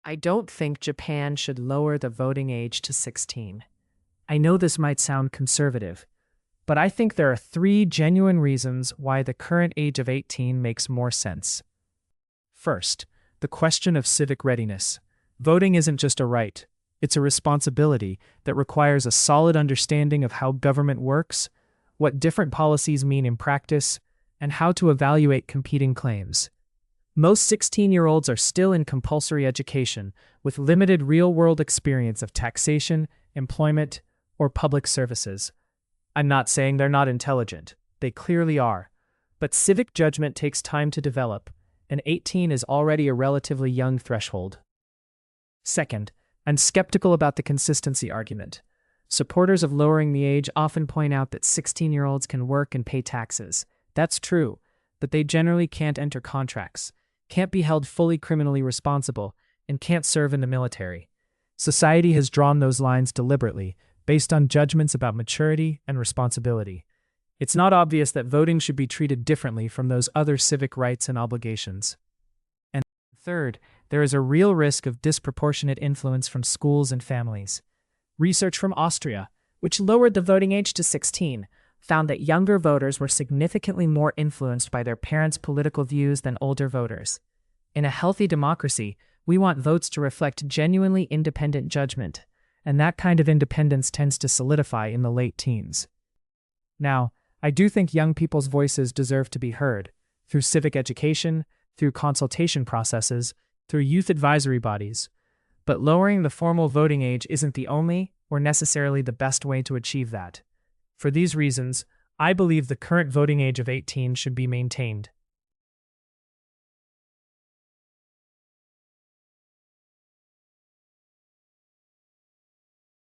I don't think Japan should lower the voting age to 16. I know this might sound conservative, but I think there are 3 genuine reasons why the current age of 18 makes more sense. First, the question of civic readiness. Voting isn't just a right, it's a responsibility that requires a solid understanding of how government works, what different policies mean in practice, and how to evaluate competing claims. Most 16-year-olds are still in compulsory education, with limited real-world experience of taxation, employment, or public services. I'm not saying they're not intelligent. They clearly are. But civic judgment takes time to develop, and 18 is already a relatively young threshold. Second, I'm skeptical about the consistency argument. Supporters of lowering the age often point out that 16-year-olds can work and pay taxes. That's true, but they generally can't enter contracts, can't be held fully criminally responsible, and can't serve in the military. Society has drawn those lines deliberately, based on judgments about maturity and responsibility. It's not obvious that voting should be treated differently from those other civic rights and obligations. And third, there is a real risk of disproportionate influence from schools and families. Research from Austria, which lowered the voting age to 16, found that younger voters were significantly more influenced by their parents' political views than older voters. In a healthy democracy, we want votes to reflect genuinely independent judgment, and that kind of independence tends to solidify in the late teens. Now, I do think young people's voices deserve to be heard, through civic education, through consultation processes, through youth advisory bodies. But lowering the formal voting age isn't the only, or necessarily the best way to achieve that. For these reasons, I believe the current voting age of 18 should be maintained.